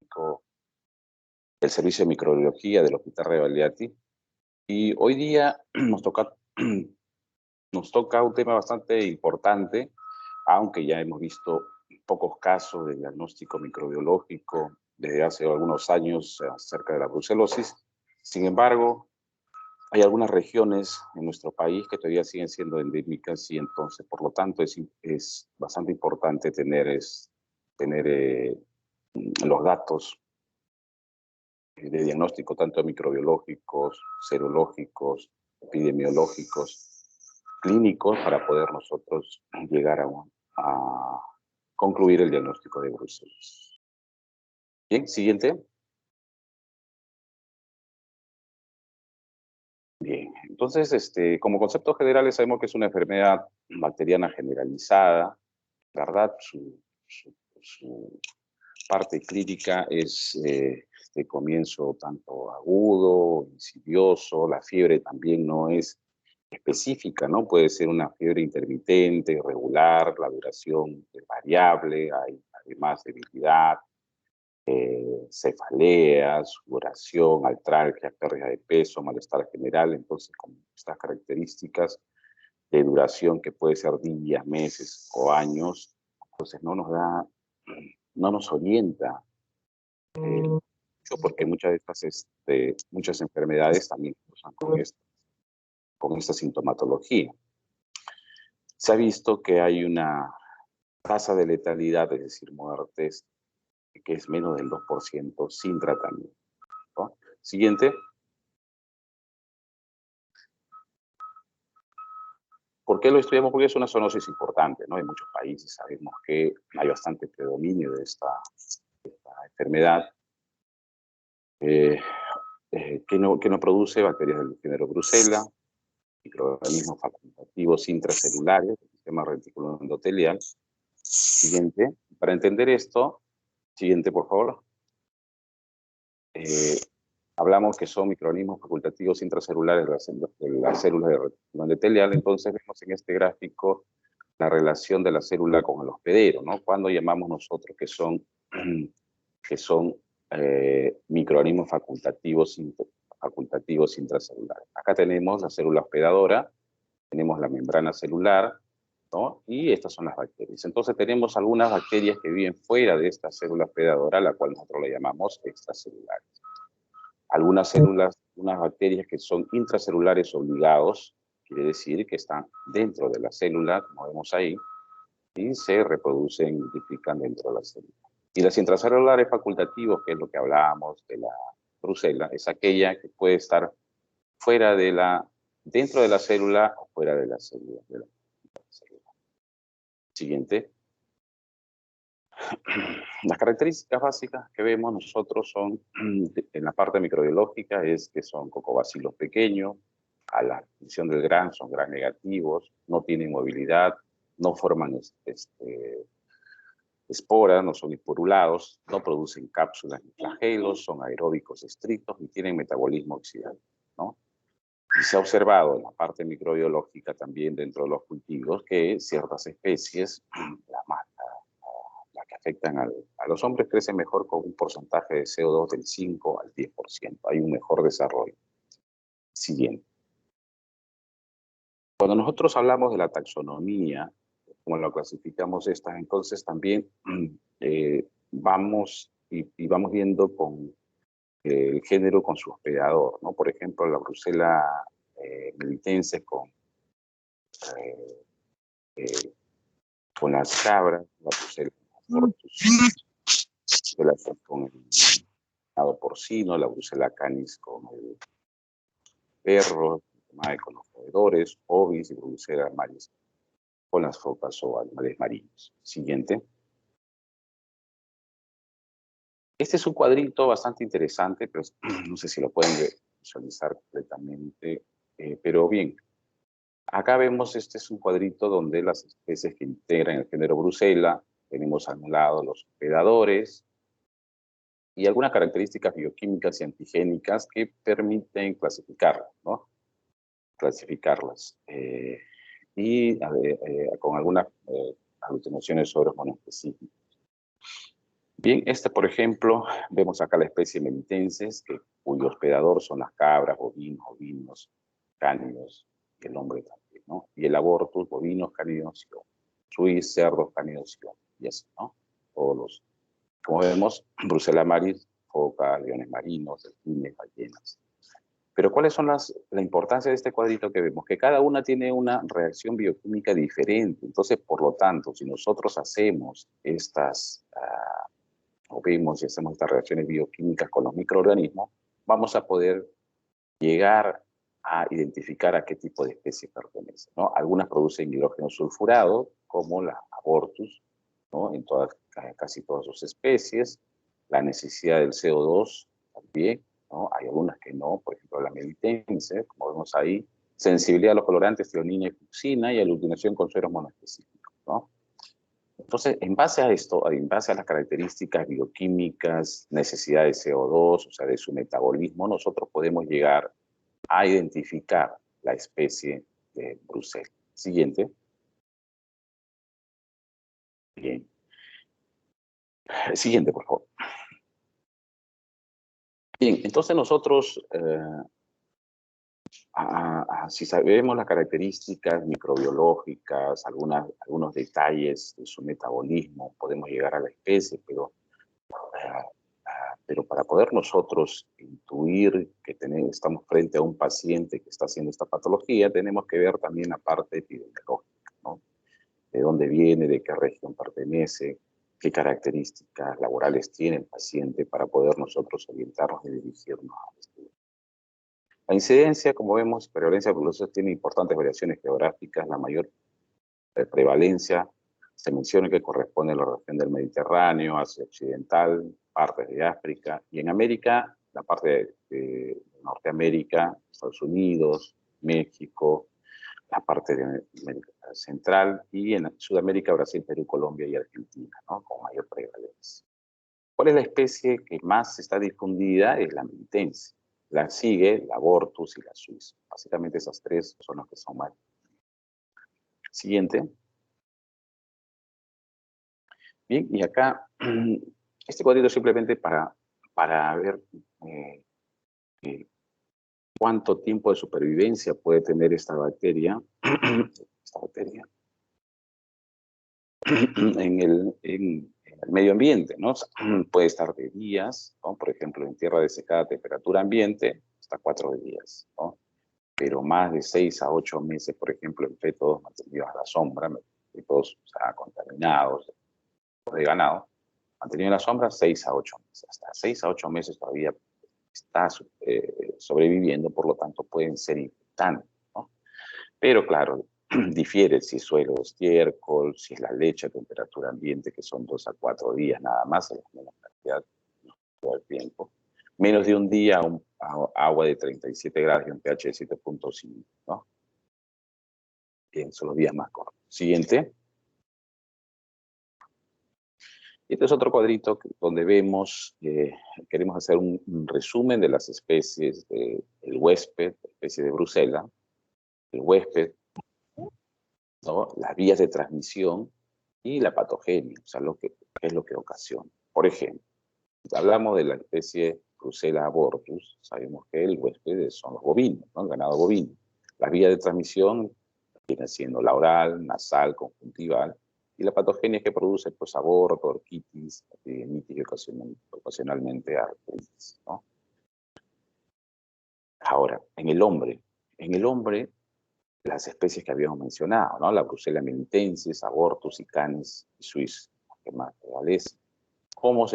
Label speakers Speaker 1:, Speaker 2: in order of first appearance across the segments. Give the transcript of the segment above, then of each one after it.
Speaker 1: diagnóstico del Servicio de Microbiología del Hospital Revalidati. Y hoy día nos toca un tema bastante importante, aunque ya hemos visto pocos casos de diagnóstico microbiológico desde hace algunos años acerca de la brucelosis. Sin embargo, hay algunas regiones en nuestro país que todavía siguen siendo endémicas y entonces, por lo tanto, es bastante importante tener los datos de diagnóstico, tanto microbiológicos, serológicos, epidemiológicos, clínicos, para poder nosotros llegar a concluir el diagnóstico de brucelosis. Bien, siguiente. Bien, entonces, como conceptos generales sabemos que es una enfermedad bacteriana generalizada, ¿verdad? Su parte clínica es de comienzo tanto agudo, insidioso, la fiebre también no es específica, ¿no? Puede ser una fiebre intermitente, irregular, la duración es variable, hay además debilidad, cefaleas, sudoración, artralgia, pérdida de peso, malestar general. Entonces, con estas características de duración que puede ser días, meses o años, entonces no nos orienta mucho, porque muchas enfermedades también cursan con esta sintomatología. Se ha visto que hay una tasa de letalidad, es decir, muertes, que es menos del 2% sin tratamiento, ¿no? Siguiente. ¿Por qué lo estudiamos? Porque es una zoonosis importante, ¿no? En muchos países sabemos que hay bastante predominio de esta enfermedad, que no produce bacterias del género Brucella, microorganismos facultativos intracelulares del sistema reticular endotelial. Siguiente. Para entender esto, siguiente, por favor. Hablamos que son microorganismos facultativos intracelulares de las células de reticular endotelial. Entonces vemos en este gráfico la relación de la célula con el hospedero, ¿no? Cuando llamamos nosotros que son microorganismos facultativos intracelulares. Acá tenemos la célula hospedadora, tenemos la membrana celular, ¿no? Y estas son las bacterias. Entonces tenemos algunas bacterias que viven fuera de esta célula hospedadora, la cual nosotros le llamamos extracelulares. Algunas bacterias que son intracelulares obligados, quiere decir que están dentro de la célula, como vemos ahí, y se reproducen y multiplican dentro de la célula. Y las intracelulares facultativos, que es lo que hablábamos de la brucela, es aquella que puede estar dentro de la célula o fuera de la célula. Siguiente. Las características básicas que vemos nosotros son, en la parte microbiológica, es que son cocobacilos pequeños, a la adquisición del gran son gran negativos, no tienen movilidad, no forman esporas, no son esporulados, no producen cápsulas ni flagelos, son aeróbicos estrictos y tienen metabolismo oxidante, ¿no? Y se ha observado en la parte microbiológica también dentro de los cultivos que ciertas especies, las que afectan a los hombres, crecen mejor con un porcentaje de CO2 del 5 al 10%. Hay un mejor desarrollo. Siguiente. Cuando nosotros hablamos de la taxonomía, como lo clasificamos estas, entonces también vamos viendo con el género con su hospedador, ¿no? Por ejemplo, la Brucella melitense con las cabras, la Brucella con el ganado porcino, la Brucella canis con el perro, con los roedores, ovis y Brucella maris con las focas o animales marinos. Siguiente. Este es un cuadrito bastante interesante, pero no sé si lo pueden visualizar completamente, pero bien. Acá vemos, este es un cuadrito donde las especies que integran el género Brucella, tenemos a un lado los hospedadores y algunas características bioquímicas y antigénicas que permiten clasificarlas, ¿no? Clasificarlas. Con algunas alucinaciones sobre hormonas específicas. Bien, por ejemplo, vemos acá la especie melitenses, cuyo hospedador son las cabras, bovinos, cánidos, y el hombre también, ¿no? Y el abortus, bovinos, cánidos, suis, cerdos, cánidos, y así, ¿no? Todos los, como vemos, Brucella maris, focas, leones marinos, delfines, ballenas. Pero ¿cuáles son la importancia de este cuadrito que vemos? Que cada una tiene una reacción bioquímica diferente. Entonces, por lo tanto, si nosotros hacemos o vemos y hacemos estas reacciones bioquímicas con los microorganismos, vamos a poder llegar a identificar a qué tipo de especie pertenece, ¿no? Algunas producen hidrógeno sulfurado, como la abortus, ¿no? En casi todas sus especies. La necesidad del CO2 también, ¿no? Hay algunas que no, por ejemplo la melitense, como vemos ahí. Sensibilidad a los colorantes, tionina y fucsina, y aglutinación con sueros monoespecíficos, ¿no? Entonces, en base a esto, en base a las características bioquímicas, necesidad de CO2, o sea, de su metabolismo, nosotros podemos llegar a identificar la especie de Brucella. Siguiente. Bien. Siguiente, por favor. Bien, entonces nosotros, si sabemos las características microbiológicas, algunos detalles de su metabolismo, podemos llegar a la especie, pero para poder nosotros intuir que estamos frente a un paciente que está haciendo esta patología, tenemos que ver también la parte epidemiológica, ¿no? De dónde viene, de qué región pertenece, qué características laborales tiene el paciente para poder nosotros orientarnos y dirigirnos al estudio. La incidencia, como vemos, prevalencia de tuberculosis tiene importantes variaciones geográficas. La mayor prevalencia se menciona que corresponde a la región del Mediterráneo, Asia Occidental, partes de África, y en América, la parte de Norteamérica, Estados Unidos, México, la parte de América Central, y en Sudamérica, Brasil, Perú, Colombia y Argentina, ¿no? Con mayor prevalencia. ¿Cuál es la especie que más está difundida? Es la melitense. La sigue la abortus y la suiza. Básicamente esas tres son las que son más. Siguiente. Bien, y acá, este cuadrito simplemente para ver cuánto tiempo de supervivencia puede tener esta bacteria, en el medio ambiente, ¿no? Puede estar de días, ¿no? Por ejemplo, en tierra desecada a temperatura ambiente, hasta 4 días, ¿no? Pero más de 6 a 8 meses, por ejemplo, en fetos mantenidos a la sombra, fetos, o sea, contaminados, de ganado, mantenido a la sombra 6 a 8 meses. Hasta 6 a 8 meses todavía está sobreviviendo, por lo tanto pueden ser infectantes, ¿no? Pero claro, difiere si es suelo o estiércol, si es la leche a temperatura ambiente, que son 2 a 4 días nada más, en la menos cantidad, no todo el tiempo. Menos de un día, agua de 37 grados y un pH de 7.5, ¿no? Bien, son los días más cortos. Siguiente. Este es otro cuadrito donde vemos, queremos hacer un resumen de las especies del huésped, especie de Brucella, el huésped, ¿no? Las vías de transmisión y la patogenia, o sea, qué es lo que ocasiona. Por ejemplo, si hablamos de la especie Brucella abortus, sabemos que el huésped son los bovinos, ¿no? El ganado bovino. Las vías de transmisión viene siendo la oral, nasal, conjuntival, y la patogenia que produce, pues, aborto, orquitis, epidemitis y ocasionalmente artritis, ¿no? Ahora, en el hombre, las especies que habíamos mencionado, ¿no? La Brucella melitensis, abortus y canis y suis, que más prevalece. ¿Cómo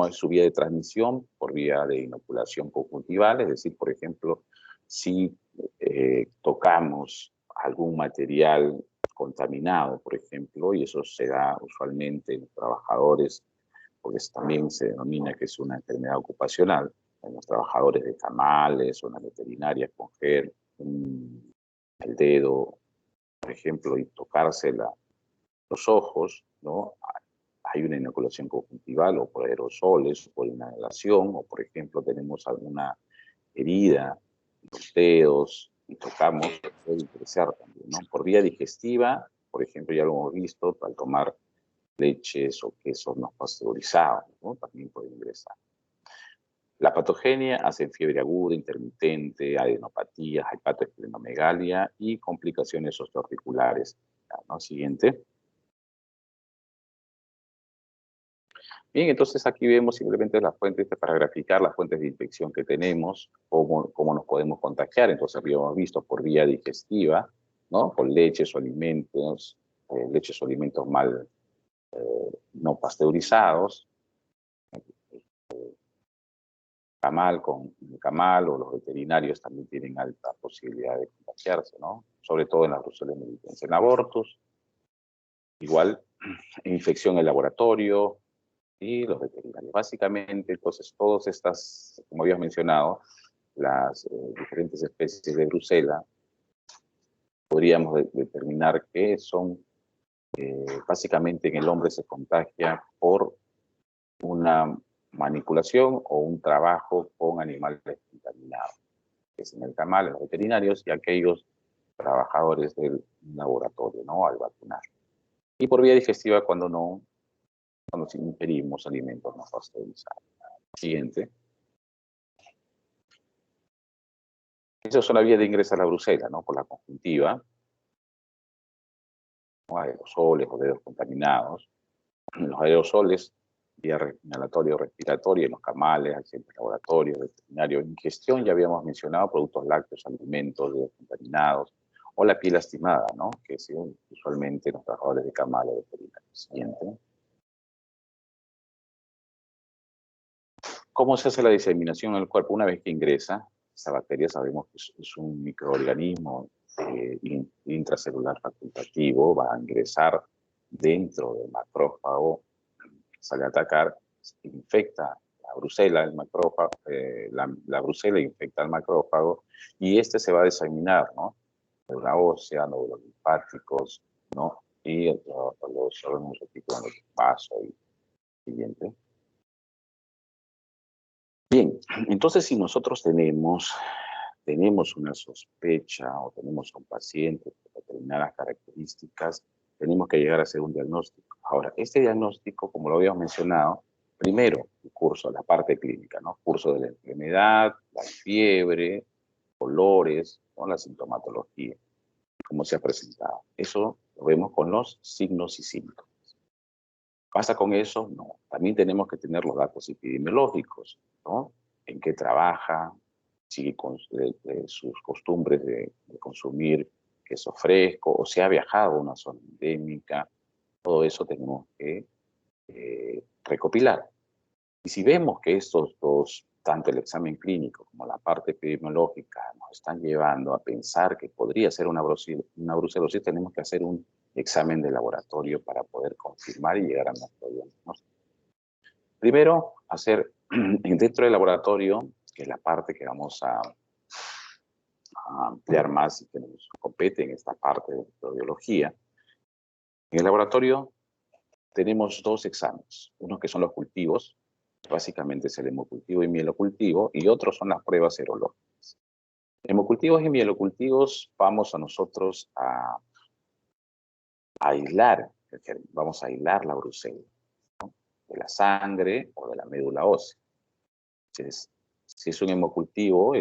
Speaker 1: es su vía de transmisión? Por vía de inoculación conjuntival, es decir, por ejemplo, si tocamos algún material contaminado, por ejemplo, y eso se da usualmente en los trabajadores, porque también se denomina que es una enfermedad ocupacional, en los trabajadores de camales o en las veterinarias con gel, el dedo, por ejemplo, y tocarse los ojos, ¿no? Hay una inoculación conjuntival o por aerosoles, o por inhalación, o por ejemplo tenemos alguna herida en los dedos y tocamos, puede ingresar también, ¿no? Por vía digestiva, por ejemplo, ya lo hemos visto, al tomar leches o quesos no pasteurizados, ¿no? También puede ingresar. La patogenia hace fiebre aguda, intermitente, adenopatías, hepatoesplenomegalia y complicaciones osteoarticulares. ¿No? Siguiente. Bien, entonces aquí vemos simplemente las fuentes para graficar las fuentes de infección que tenemos, cómo nos podemos contagiar. Entonces habíamos visto por vía digestiva, ¿no? Con leches o alimentos mal no pasteurizados, con el camal o los veterinarios también tienen alta posibilidad de contagiarse, ¿no? Sobre todo en la brucela melitense. En abortos, igual, infección en laboratorio y los veterinarios. Básicamente, entonces, todas estas, como habías mencionado, las diferentes especies de brucela, podríamos determinar que son, básicamente en el hombre se contagia por una manipulación o un trabajo con animales contaminados, que es en el camal, en los veterinarios y aquellos trabajadores del laboratorio, ¿no? Al vacunar. Y por vía digestiva cuando ingerimos alimentos no pasteurizados. Siguiente. Esas son las vías de ingreso a la brucela, ¿no? Por la conjuntiva, ¿no? Aerosoles o dedos contaminados. Los aerosoles, vía inhalatoria o respiratoria, en los camales, accidentes laboratorios, veterinarios, ingestión, ya habíamos mencionado, productos lácteos, alimentos, dedos contaminados, o la piel lastimada, ¿no? Que es usualmente los trabajadores de camales veterinarios. Siguiente. ¿Cómo se hace la diseminación en el cuerpo? Una vez que ingresa, esta bacteria sabemos que es un microorganismo intracelular facultativo, va a ingresar dentro del macrófago, sale a atacar, infecta la brucela, el macrófago, la brucela infecta el macrófago y este se va a diseminar, ¿no? Médula ósea, nódulos linfáticos, ¿no? Y los órganos reticulando del paso y siguiente. Bien, entonces si nosotros tenemos una sospecha o tenemos un paciente con determinadas características, tenemos que llegar a hacer un diagnóstico. Ahora, este diagnóstico, como lo habíamos mencionado, primero el curso, la parte clínica, ¿no? Curso de la enfermedad, la fiebre, dolores, ¿no? La sintomatología, cómo se ha presentado. Eso lo vemos con los signos y síntomas. ¿Basta con eso? No. También tenemos que tener los datos epidemiológicos, ¿no? En qué trabaja, sigue con sus costumbres de consumir queso fresco, o si ha viajado a una zona endémica. Todo eso tenemos que recopilar. Y si vemos que estos dos, tanto el examen clínico como la parte epidemiológica, nos están llevando a pensar que podría ser una brucelosis, tenemos que hacer un examen de laboratorio para poder confirmar y llegar a nuestro diagnóstico. Primero, hacer dentro del laboratorio, que es la parte que vamos a ampliar más y que nos compete en esta parte de microbiología. En el laboratorio tenemos dos exámenes, uno que son los cultivos, básicamente es el hemocultivo y mielocultivo, y otros son las pruebas serológicas. Hemocultivos y mielocultivos vamos a nosotros a aislar, vamos a aislar la brucela, ¿no? De la sangre o de la médula ósea. Entonces, si es un hemocultivo,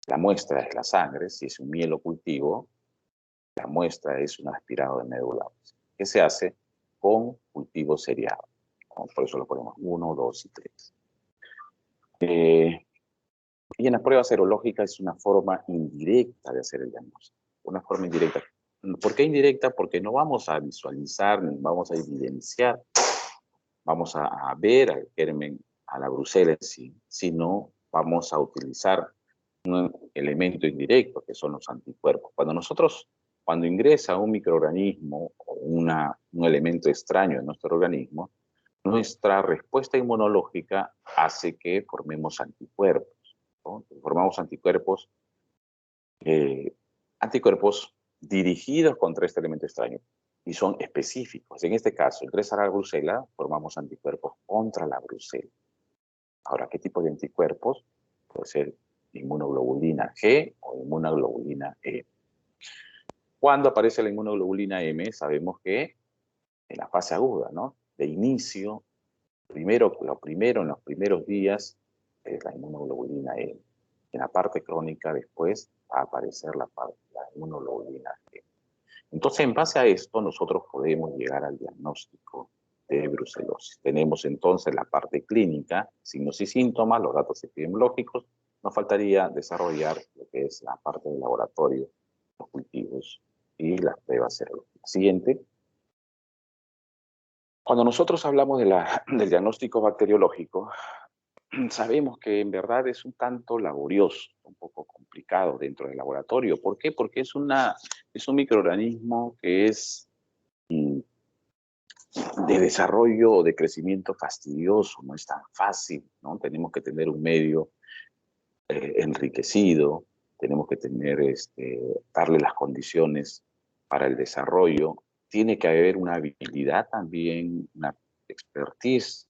Speaker 1: la muestra es la sangre. Si es un mielocultivo, la muestra es un aspirado de médula ósea, que se hace con cultivo seriado. Por eso lo ponemos 1, 2 y 3. Y en las pruebas serológicas es una forma indirecta de hacer el diagnóstico. Una forma indirecta. ¿Por qué indirecta? Porque no vamos a visualizar ni vamos a evidenciar, vamos a ver al germen, a la brucela en sí, sino vamos a utilizar un elemento indirecto que son los anticuerpos. Cuando ingresa un microorganismo o un elemento extraño en nuestro organismo, nuestra respuesta inmunológica hace que formemos anticuerpos, ¿no? Formamos anticuerpos dirigidos contra este elemento extraño y son específicos. En este caso, ingresa a la brucela, formamos anticuerpos contra la brucela. Ahora, ¿qué tipo de anticuerpos? Puede ser inmunoglobulina G o inmunoglobulina E. Cuando aparece la inmunoglobulina M, sabemos que en la fase aguda, ¿no? De inicio, lo primero en los primeros días es la inmunoglobulina E. En la parte crónica después va a aparecer la inmunoglobulina G. Entonces, en base a esto, nosotros podemos llegar al diagnóstico de brucelosis. Tenemos entonces la parte clínica, signos y síntomas, los datos epidemiológicos. Nos faltaría desarrollar lo que es la parte del laboratorio, los cultivos y las pruebas serológicas. Siguiente. Cuando nosotros hablamos del diagnóstico bacteriológico, sabemos que en verdad es un tanto laborioso, un poco complicado dentro del laboratorio. ¿Por qué? Porque es un microorganismo que es de desarrollo o de crecimiento fastidioso, no es tan fácil, ¿no? Tenemos que tener un medio enriquecido, tenemos que darle las condiciones para el desarrollo. Tiene que haber una habilidad también, una expertise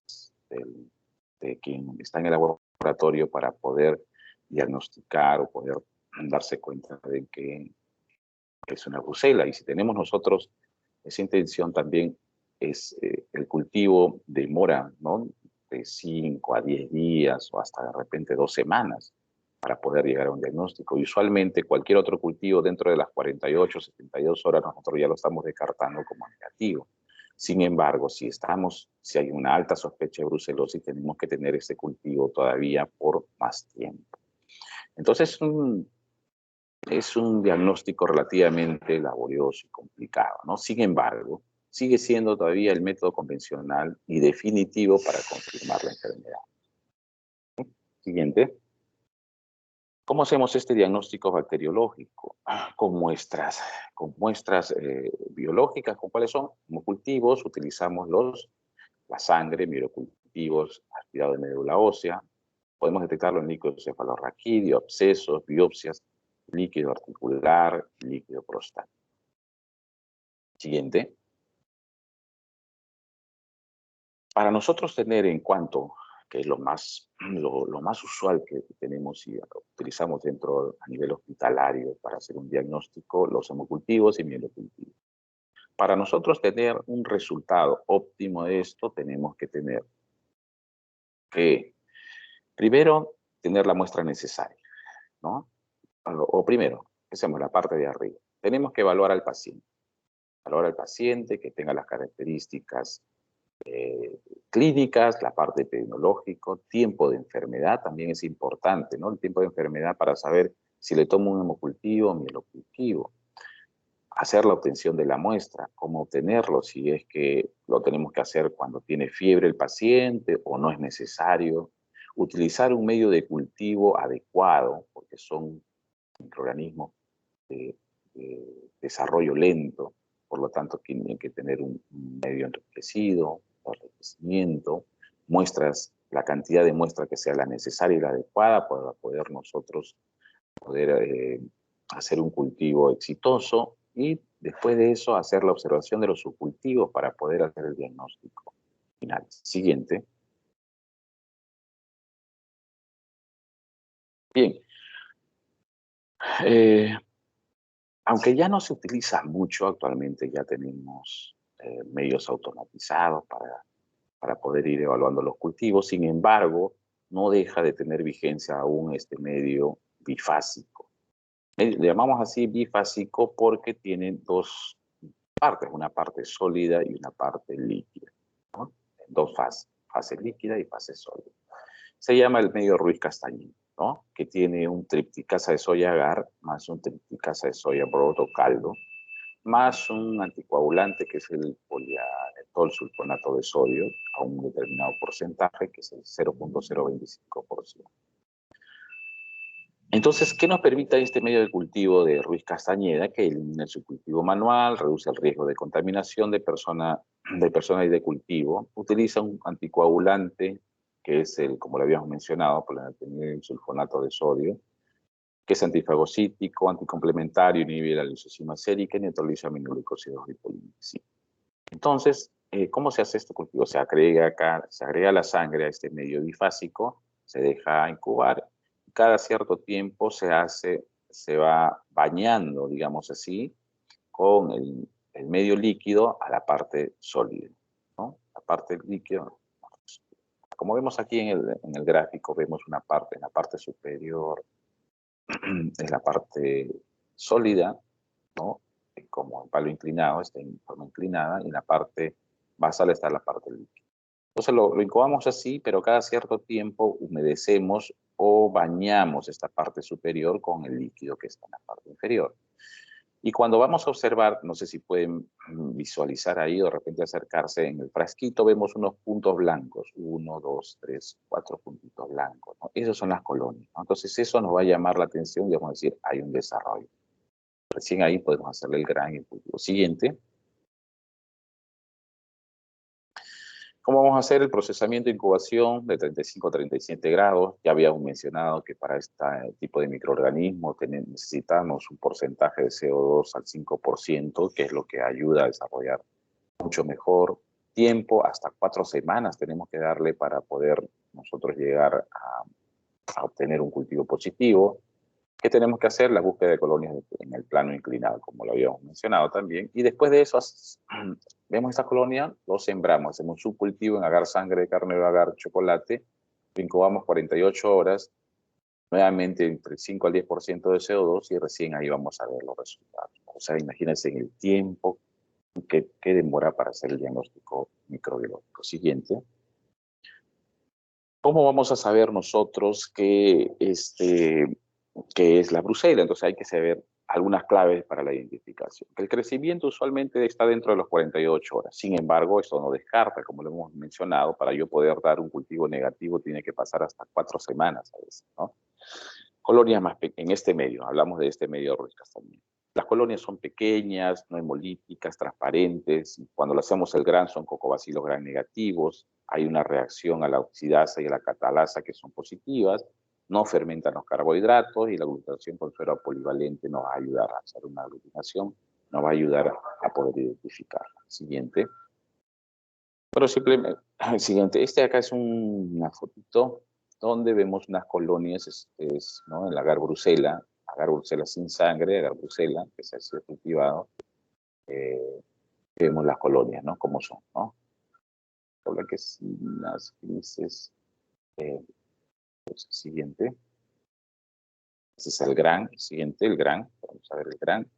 Speaker 1: de quien está en el laboratorio para poder diagnosticar o poder darse cuenta de que es una brucela. Y si tenemos nosotros esa intención también, el cultivo demora, ¿no?, de 5 a 10 días o hasta de repente 2 semanas para poder llegar a un diagnóstico. Y usualmente cualquier otro cultivo dentro de las 48, 72 horas nosotros ya lo estamos descartando como negativo. Sin embargo, si hay una alta sospecha de brucelosis, tenemos que tener ese cultivo todavía por más tiempo. Entonces, es un diagnóstico relativamente laborioso y complicado, ¿no? Sin embargo, sigue siendo todavía el método convencional y definitivo para confirmar la enfermedad. Siguiente. ¿Cómo hacemos este diagnóstico bacteriológico? Con muestras biológicas. ¿Con cuáles son? Como cultivos utilizamos la sangre, microcultivos, aspirado de médula ósea. Podemos detectarlo en líquido cefalorraquídeo, abscesos, biopsias, líquido articular, líquido prostático. Siguiente. Para nosotros tener en cuanto, que es lo más usual que tenemos y utilizamos a nivel hospitalario para hacer un diagnóstico, los hemocultivos y mielocultivos. Para nosotros tener un resultado óptimo de esto, tenemos que tener que, primero, tener la muestra necesaria, ¿no? O primero, hacemos la parte de arriba. Tenemos que evaluar al paciente. Evaluar al paciente que tenga las características clínicas, la parte epidemiológica, tiempo de enfermedad también es importante, ¿no? El tiempo de enfermedad para saber si le tomo un hemocultivo o mielocultivo. Hacer la obtención de la muestra, cómo obtenerlo, si es que lo tenemos que hacer cuando tiene fiebre el paciente o no es necesario. Utilizar un medio de cultivo adecuado, porque son microorganismos de desarrollo lento, por lo tanto tienen que tener un medio enriquecido, enriquecimiento, muestras, la cantidad de muestra que sea la necesaria y la adecuada para poder nosotros hacer un cultivo exitoso y después de eso hacer la observación de los subcultivos para poder hacer el diagnóstico final. Siguiente. Bien. Aunque ya no se utiliza mucho actualmente, ya tenemos medios automatizados para poder ir evaluando los cultivos. Sin embargo, no deja de tener vigencia aún este medio bifásico. Le llamamos así bifásico porque tiene dos partes, una parte sólida y una parte líquida, ¿no? Dos fases, fase líquida y fase sólida. Se llama el medio Ruiz-Castañeda, ¿no? Que tiene un tripticasa de soya agar más un tripticasa de soya broto caldo, más un anticoagulante que es el polianetol sulfonato de sodio a un determinado porcentaje, que es el 0.025%. Entonces, ¿qué nos permite este medio de cultivo de Ruiz Castañeda? Que elimina el subcultivo manual, reduce el riesgo de contaminación de persona y de cultivo, utiliza un anticoagulante que es como lo habíamos mencionado, polianetol sulfonato de sodio, que es antifagocítico, anticomplementario, inhibe la lisosima sérica y neutraliza aminoglucósidos lipolipídidos. Entonces, ¿cómo se hace este cultivo? Se agrega a la sangre a este medio bifásico, se deja incubar, y cada cierto tiempo se va bañando, digamos así, con el medio líquido a la parte sólida, ¿no? La parte líquida, como vemos aquí en el gráfico, vemos una parte, en la parte superior es la parte sólida, ¿no? Como el palo inclinado, está en forma inclinada, y en la parte basal está la parte líquida. Entonces lo incubamos así, pero cada cierto tiempo humedecemos o bañamos esta parte superior con el líquido que está en la parte inferior. Y cuando vamos a observar, no sé si pueden visualizar ahí o de repente acercarse, en el frasquito vemos unos puntos blancos, 1, 2, 3, 4 puntitos blancos, ¿no? Esas son las colonias, ¿no? Entonces eso nos va a llamar la atención y vamos a decir, hay un desarrollo. Recién ahí podemos hacerle el gran y el cultivo siguiente. ¿Cómo vamos a hacer el procesamiento de incubación de 35 a 37 grados? Ya habíamos mencionado que para este tipo de microorganismo necesitamos un porcentaje de CO2 al 5%, que es lo que ayuda a desarrollar mucho mejor tiempo. Hasta 4 semanas tenemos que darle para poder nosotros llegar a obtener un cultivo positivo. ¿Qué tenemos que hacer? La búsqueda de colonias en el plano inclinado, como lo habíamos mencionado también. Y después de eso, vemos esta colonia, lo sembramos, hacemos un cultivo en agar sangre de carnero, agar chocolate, lo incubamos 48 horas, nuevamente entre 5 al 10% de CO2 y recién ahí vamos a ver los resultados. O sea, imagínense en el tiempo que demora para hacer el diagnóstico microbiológico. Siguiente. ¿Cómo vamos a saber nosotros que es la brucela? Entonces hay que saber algunas claves para la identificación. El crecimiento usualmente está dentro de los 48 horas. Sin embargo, esto no descarta, como lo hemos mencionado, para yo poder dar un cultivo negativo tiene que pasar hasta 4 semanas a veces, ¿no? Colonias más pequeñas, en este medio, hablamos de este medio de roscas también. Las colonias son pequeñas, no hemolíticas, transparentes. Cuando le hacemos el gran son cocobacilos gran negativos. Hay una reacción a la oxidasa y a la catalasa que son positivas. No fermentan los carbohidratos y la glutatión con suero polivalente nos va a ayudar a hacer una aglutinación, nos va a ayudar a poder identificarla. Siguiente. Pero simplemente, siguiente. Este acá es una fotito donde vemos unas colonias, ¿no? En la agar brucela sin sangre, agar brucela, que se ha sido cultivado. Vemos las colonias, ¿no? Cómo son, ¿no? Blanquecinas, grises. Siguiente. Ese es el gran, siguiente, el gran. Vamos a ver el gran.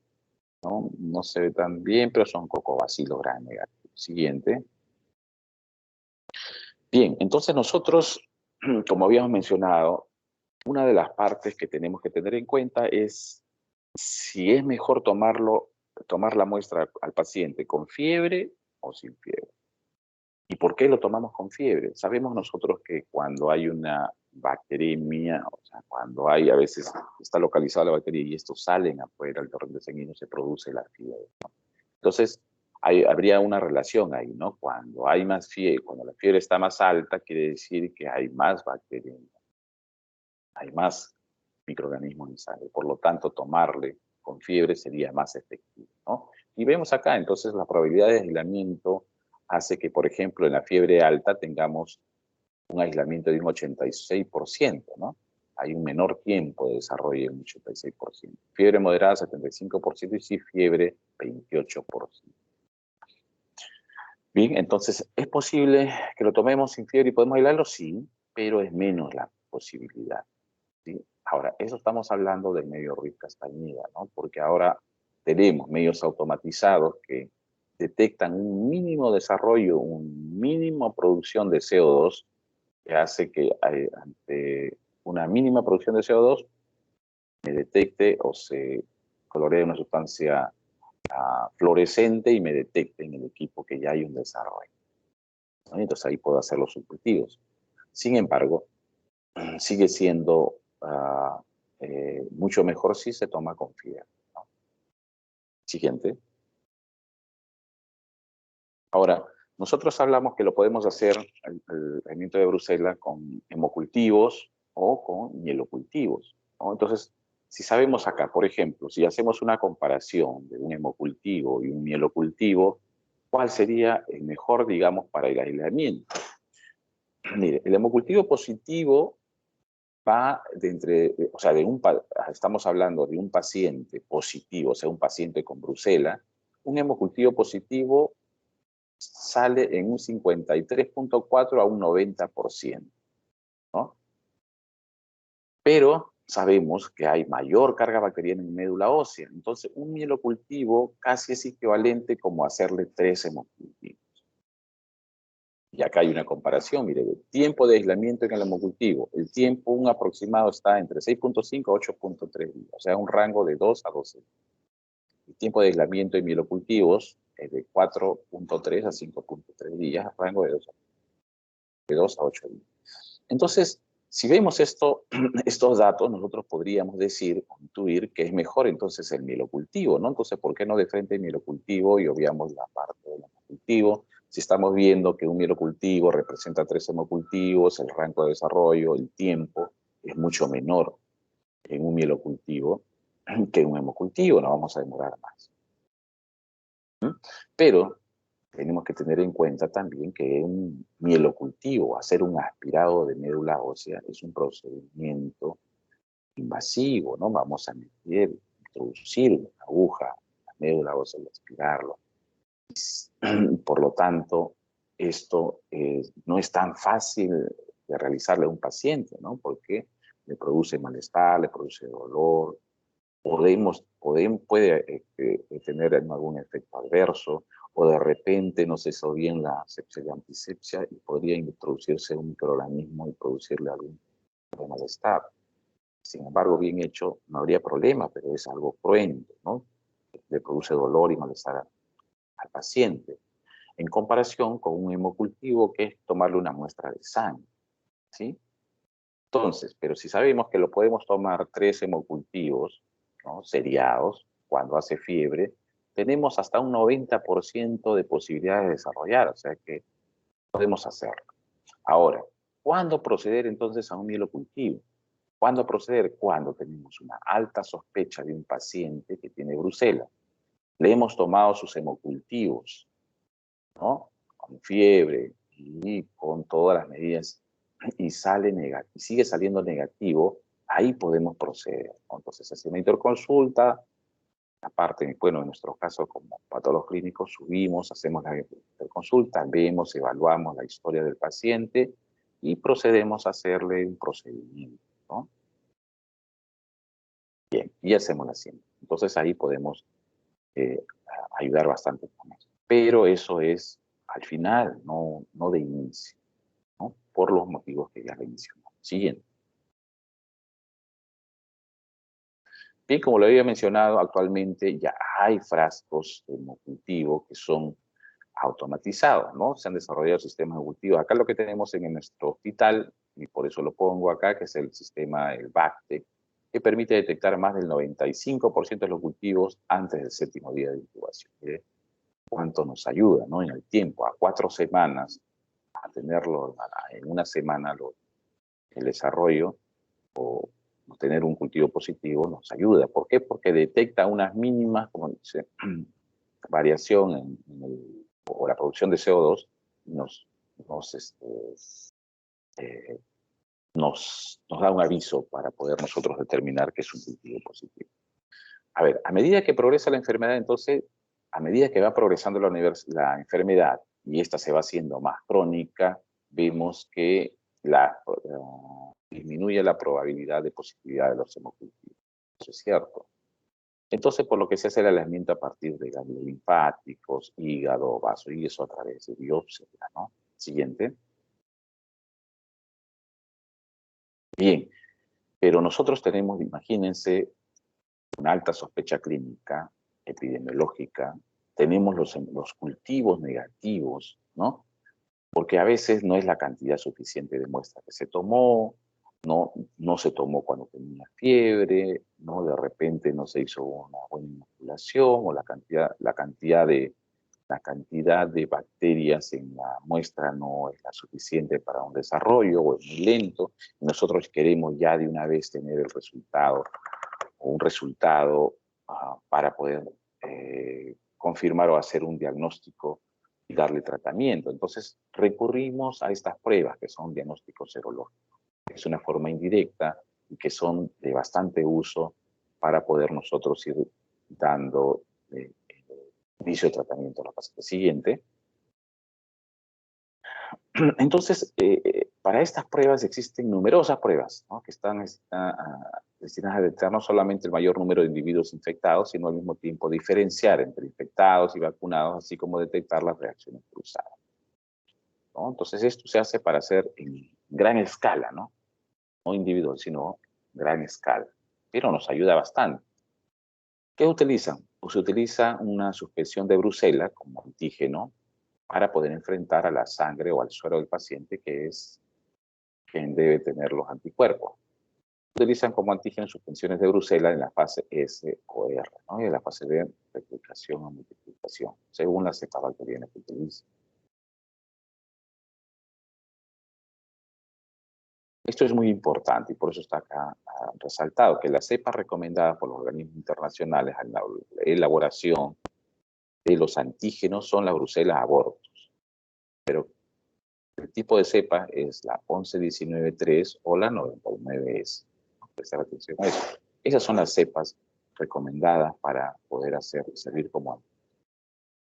Speaker 1: No se ve tan bien, pero son cocobacilos gran negativos. Siguiente. Bien, entonces nosotros, como habíamos mencionado, una de las partes que tenemos que tener en cuenta es si es mejor tomar la muestra al paciente con fiebre o sin fiebre. ¿Y por qué lo tomamos con fiebre? Sabemos nosotros que cuando hay una bacteremia, o sea, cuando hay, a veces está localizada la bacteria y estos salen afuera del torrente sanguíneo, se produce la fiebre, ¿no? Entonces, habría una relación ahí, ¿no? Cuando hay más fiebre, cuando la fiebre está más alta, quiere decir que hay más bacterias, hay más microorganismos en sangre. Por lo tanto, tomarle con fiebre sería más efectivo, ¿no? Y vemos acá, entonces, la probabilidad de aislamiento hace que, por ejemplo, en la fiebre alta tengamos un aislamiento de un 86%, ¿no? Hay un menor tiempo de desarrollo de un 86%. Fiebre moderada, 75%, y sí fiebre, 28%. Bien, entonces, ¿es posible que lo tomemos sin fiebre y podemos aislarlo? Sí, pero es menos la posibilidad, ¿sí? Ahora, eso estamos hablando del medio Ruiz Castañeda, ¿no? Porque ahora tenemos medios automatizados que detectan un mínimo desarrollo, una mínima producción de CO2, que hace que ante una mínima producción de CO2 me detecte o se coloree una sustancia fluorescente y me detecte en el equipo que ya hay un desarrollo, ¿no? Entonces ahí puedo hacer los subcultivos. Sin embargo, sigue siendo mucho mejor si se toma con fiebre, ¿no? Siguiente. Ahora, nosotros hablamos que lo podemos hacer el aislamiento de Brucela con hemocultivos o con mielocultivos, ¿no? Entonces, si sabemos acá, por ejemplo, si hacemos una comparación de un hemocultivo y un mielocultivo, ¿cuál sería el mejor, digamos, para el aislamiento? Mire, el hemocultivo positivo va o sea, estamos hablando de un paciente positivo, o sea, un paciente con brucela, un hemocultivo positivo sale en un 53.4 a un 90%, ¿no? Pero sabemos que hay mayor carga bacteriana en médula ósea. Entonces, un mielocultivo casi es equivalente como hacerle 3 hemocultivos. Y acá hay una comparación, mire, el tiempo de aislamiento en el hemocultivo. El tiempo, un aproximado, está entre 6.5 a 8.3 días, o sea, un rango de 2 a 12 días. El tiempo de aislamiento en mielocultivos es de 4.3 a 5.3 días, rango de 2 a 8 días. Entonces, si vemos estos datos, nosotros podríamos decir, o intuir, que es mejor entonces el mielocultivo, ¿no? Entonces, ¿por qué no de frente el mielocultivo y obviamos la parte del hemocultivo? Si estamos viendo que un mielocultivo representa 3 hemocultivos, el rango de desarrollo, el tiempo, es mucho menor en un mielocultivo que en un hemocultivo, no vamos a demorar más. Pero tenemos que tener en cuenta también que un mielocultivo, hacer un aspirado de médula ósea, es un procedimiento invasivo, ¿no? Vamos a introducir una aguja en la médula ósea y aspirarlo. Por lo tanto, esto no es tan fácil de realizarle a un paciente, ¿no? Porque le produce malestar, le produce dolor, puede tener algún efecto adverso, o de repente no se hizo bien la sepsia y antisepsia y podría introducirse un microorganismo y producirle algún malestar. Sin embargo, bien hecho, no habría problema, pero es algo cruento, ¿no? Le produce dolor y malestar al paciente. En comparación con un hemocultivo, que es tomarle una muestra de sangre, ¿sí? Entonces, pero si sabemos que lo podemos tomar 3 hemocultivos, ¿no?, seriados, cuando hace fiebre, tenemos hasta un 90% de posibilidades de desarrollar, o sea que podemos hacerlo. Ahora, ¿cuándo proceder entonces a un mielocultivo? ¿Cuándo proceder? Cuando tenemos una alta sospecha de un paciente que tiene brucela. Le hemos tomado sus hemocultivos, ¿no?, con fiebre y con todas las medidas, y sigue saliendo negativo, ahí podemos proceder, ¿no? Entonces, hacer una interconsulta, aparte, bueno, en nuestro caso como patólogos clínicos, subimos, hacemos la interconsulta, vemos, evaluamos la historia del paciente y procedemos a hacerle un procedimiento, ¿no? Bien, y hacemos la ciencia. Entonces, ahí podemos ayudar bastante con eso. Pero eso es al final, no de inicio, ¿no? Por los motivos que ya le mencioné. Siguiente. Bien, como lo había mencionado, actualmente ya hay frascos de hemocultivo que son automatizados, ¿no? Se han desarrollado sistemas evolutivos. Acá lo que tenemos en nuestro hospital, y por eso lo pongo acá, que es el sistema, el BACTE, que permite detectar más del 95% de los cultivos antes del 7º día de incubación. Mire cuánto nos ayuda, ¿no? En el tiempo, a 4 semanas, a tenerlo en una semana el desarrollo, o tener un cultivo positivo nos ayuda. ¿Por qué? Porque detecta unas mínimas, como dice, variación o la producción de CO2, eh, nos da un aviso para poder nosotros determinar que es un cultivo positivo. A ver, a medida que progresa la enfermedad, entonces, a medida que va progresando la enfermedad y esta se va haciendo más crónica, vemos que disminuye la probabilidad de positividad de los hemocultivos. Eso es cierto. Entonces, por lo que se hace el aislamiento a partir de ganglios linfáticos, hígado, vaso, y eso a través de biopsia, ¿no? Siguiente. Bien, pero nosotros tenemos, imagínense, una alta sospecha clínica, epidemiológica, tenemos los cultivos negativos, ¿no? Porque a veces no es la cantidad suficiente de muestra que se tomó, no se tomó cuando tenía fiebre, ¿no? De repente no se hizo una buena inoculación, o la cantidad de bacterias en la muestra no es la suficiente para un desarrollo, o es muy lento, y nosotros queremos ya de una vez tener el resultado, o un resultado para poder confirmar o hacer un diagnóstico y darle tratamiento. Entonces recurrimos a estas pruebas que son diagnósticos serológicos. Es una forma indirecta y que son de bastante uso para poder nosotros ir dando inicio de tratamiento a la paciente siguiente. Entonces, para estas pruebas existen numerosas pruebas, ¿no?, que están destinadas a detectar no solamente el mayor número de individuos infectados, sino al mismo tiempo diferenciar entre infectados y vacunados, así como detectar las reacciones cruzadas, ¿no? Entonces, esto se hace para hacer en gran escala, ¿no? No individual, sino gran escala, pero nos ayuda bastante. ¿Qué utilizan? Pues se utiliza una suspensión de Bruselas como antígeno para poder enfrentar a la sangre o al suero del paciente, que es quien debe tener los anticuerpos. Utilizan como antígeno suspensiones de Bruselas en la fase S o R, ¿no?, y en la fase de replicación o multiplicación, según la cepa bacteriana que utilicen. Esto es muy importante y por eso está acá resaltado que las cepas recomendadas por los organismos internacionales en la elaboración de los antígenos son las Bruselas abortus, pero el tipo de cepa es la 11-19-3 o la 99S. Prestar atención a eso. Esas son las cepas recomendadas para poder servir como antígenos.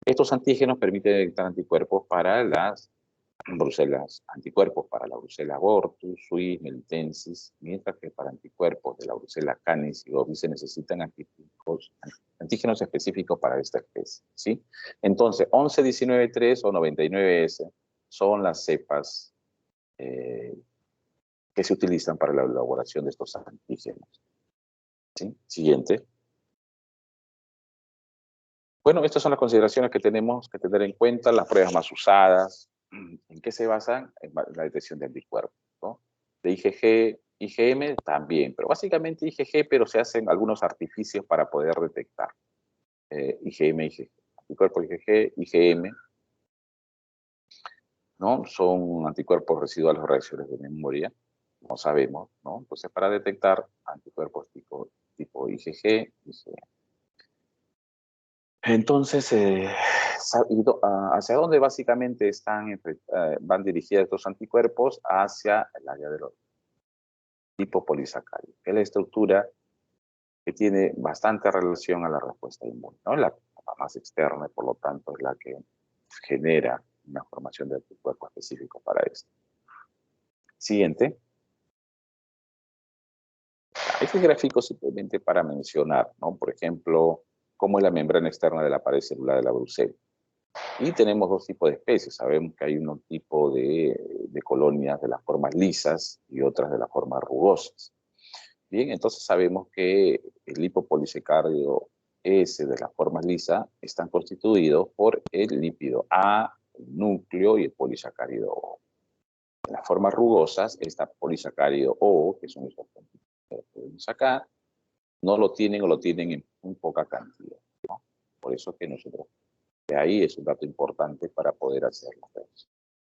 Speaker 1: Estos antígenos permiten detectar anticuerpos para las Bruselas, anticuerpos para la Brucella abortus, suis, melitensis, mientras que para anticuerpos de la Brucella canis y ovis se necesitan antígenos específicos para esta especie, ¿sí? Entonces, 11-19-3 o 99S son las cepas que se utilizan para la elaboración de estos antígenos, ¿sí? Siguiente. Bueno, estas son las consideraciones que tenemos que tener en cuenta, las pruebas más usadas. ¿En qué se basan? En la detección de anticuerpos, ¿no? De IgG, IgM también, pero básicamente IgG, pero se hacen algunos artificios para poder detectar IgM, IgG. Anticuerpos IgG, IgM, ¿no? Son anticuerpos residuales o reacciones de memoria, como sabemos, ¿no? Entonces, para detectar anticuerpos tipo IgG, IgM. Entonces, ¿hacia dónde básicamente van dirigidos estos anticuerpos? Hacia el área de los tipo polisacárido, que es la estructura que tiene bastante relación a la respuesta inmune, ¿no? La capa más externa, y por lo tanto es la que genera una formación de anticuerpos específicos para esto. Siguiente. Este gráfico simplemente para mencionar, ¿no?, por ejemplo, cómo es la membrana externa de la pared celular de la brucela. Y tenemos dos tipos de especies. Sabemos que hay un tipo de colonias de las formas lisas y otras de las formas rugosas. Bien, entonces sabemos que el lipopolisacárido S de las formas lisas están constituidos por el lípido A, el núcleo y el polisacárido O. En las formas rugosas, está polisacárido O, que son estos puntos que podemos sacar, no lo tienen o lo tienen en muy poca cantidad, ¿no? Por eso que nosotros, de ahí es un dato importante para poder hacerlo.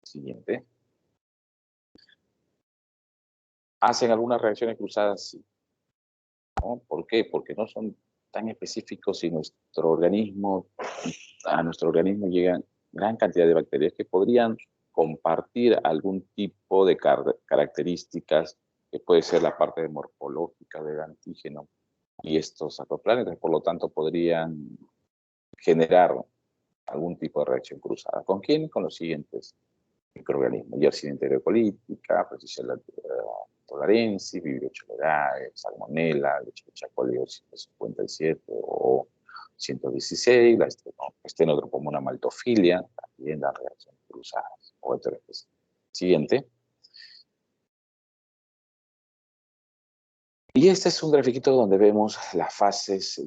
Speaker 1: Siguiente. ¿Hacen algunas reacciones cruzadas? Sí, ¿no? ¿Por qué? Porque no son tan específicos y a nuestro organismo llegan gran cantidad de bacterias que podrían compartir algún tipo de características, que puede ser la parte morfológica del antígeno y estos acoplanes, por lo tanto podrían generar algún tipo de reacción cruzada. ¿Con quién? Con los siguientes microorganismos: Yersinia enterocolítica, Klebsiella tularensis, Vibrio cholerae, Salmonella, Escherichia coli 157 o 116, la Stenotrophoma maltophilia, también las reacciones cruzadas o heteroespeciales. Siguiente. Y este es un grafiquito donde vemos las fases,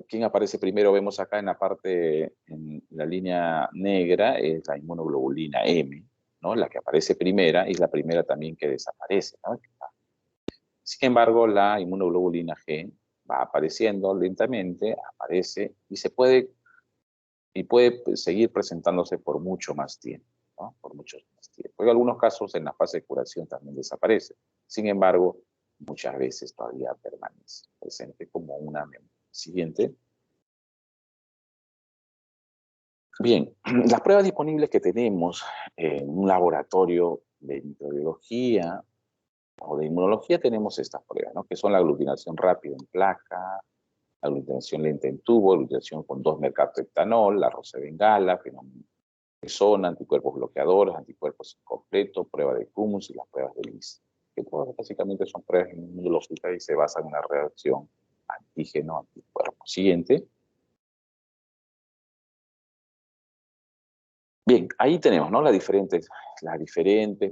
Speaker 1: quién aparece primero. Vemos acá en la parte, en la línea negra, es la inmunoglobulina M, ¿no?, la que aparece primera, y es la primera también que desaparece, ¿no? Sin embargo, la inmunoglobulina G va apareciendo lentamente, aparece y puede seguir presentándose por mucho más tiempo, ¿no? Por mucho más tiempo. En algunos casos, en la fase de curación también desaparece. Sin embargo, muchas veces todavía permanece presente como una memoria. Siguiente. Bien, las pruebas disponibles que tenemos en un laboratorio de microbiología o de inmunología, tenemos estas pruebas, ¿no?, que son la aglutinación rápida en placa, aglutinación lenta en tubo, aglutinación con 2-mercaptoetanol, la rosa de Bengala, fenómeno anticuerpos bloqueadores, anticuerpos incompletos, prueba de Cummins y las pruebas de Lise. Que todas básicamente son pruebas inmunológicas y se basan en una reacción antígeno-anticuerpo. Siguiente. Bien, ahí tenemos, ¿no? Las diferentes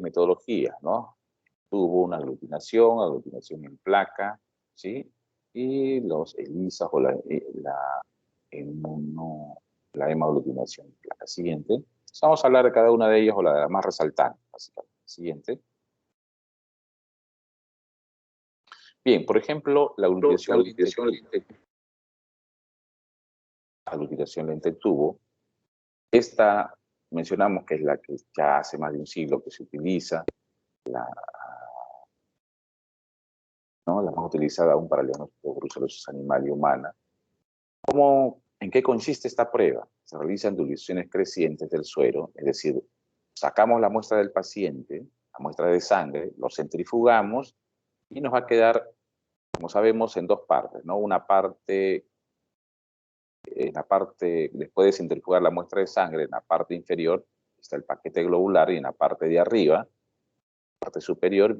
Speaker 1: metodologías, ¿no? Tuvo una aglutinación en placa, ¿sí? Y los ELISAs o la hemaglutinación en placa. Siguiente. Entonces, vamos a hablar de cada una de ellas o la más resaltante, básicamente. Siguiente. Bien, por ejemplo, la aglutinación lenta en tubo. Esta mencionamos que es la que ya hace más de un siglo que se utiliza, ¿no? La más utilizada aún para el diagnóstico de brucelosis animal y humana. ¿En qué consiste esta prueba? Se realizan diluciones crecientes del suero, es decir, sacamos la muestra del paciente, la muestra de sangre, lo centrifugamos y nos va a quedar, como sabemos, en dos partes, ¿no? Una parte, después de centrifugar la muestra de sangre, en la parte inferior está el paquete globular y en la parte de arriba, la parte superior,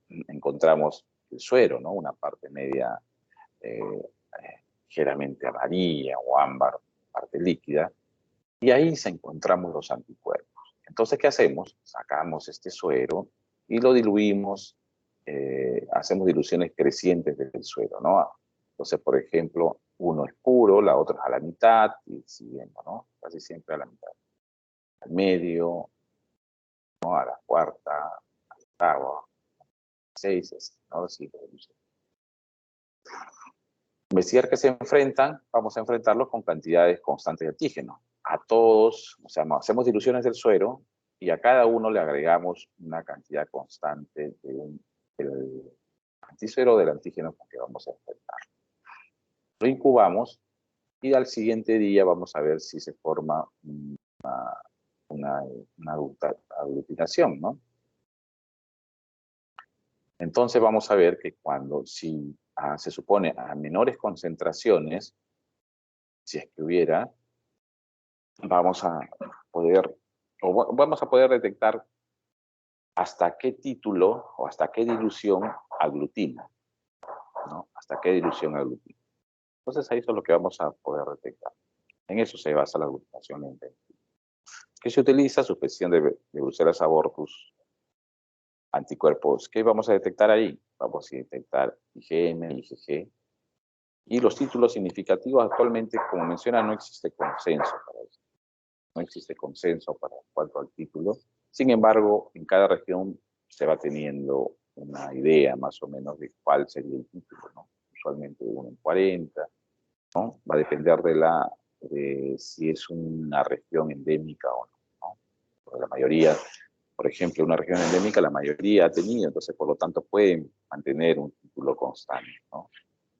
Speaker 1: encontramos el suero, ¿no? Una parte media ligeramente amarilla o ámbar, parte líquida, y ahí encontramos los anticuerpos. Entonces, ¿qué hacemos? Sacamos este suero y lo diluimos, hacemos diluciones crecientes del suero, ¿no? Entonces, por ejemplo, uno es puro, la otra es a la mitad, y siguiendo, ¿no? Casi siempre a la mitad. Al medio, ¿no? A la cuarta, a la octava, 6, ¿no? Así, investigar que se enfrentan, vamos a enfrentarlos con cantidades constantes de antígeno. A todos, o sea, hacemos diluciones del suero y a cada uno le agregamos una cantidad constante del antísuero del antígeno con que vamos a enfrentar. Lo incubamos y al siguiente día vamos a ver si se forma una aglutinación, ¿no? Entonces vamos a ver que si se supone a menores concentraciones, si es que hubiera, vamos a poder detectar hasta qué título o hasta qué dilución aglutina, ¿no? Hasta qué dilución aglutina. Entonces ahí eso es lo que vamos a poder detectar. En eso se basa la aglutinación lenta. ¿Qué se utiliza? Suspensión de Bruselas abortus, anticuerpos. ¿Qué vamos a detectar ahí? Vamos a detectar IgM, IgG. Y los títulos significativos actualmente, como menciona, no existe consenso para eso. No existe consenso para cuanto al título. Sin embargo, en cada región se va teniendo una idea más o menos de cuál sería el título, ¿no? Usualmente 1 en 40, ¿no? Va a depender de si es una región endémica o no, ¿no? Porque la mayoría, por ejemplo, una región endémica, la mayoría ha tenido, entonces por lo tanto pueden mantener un título constante, ¿no?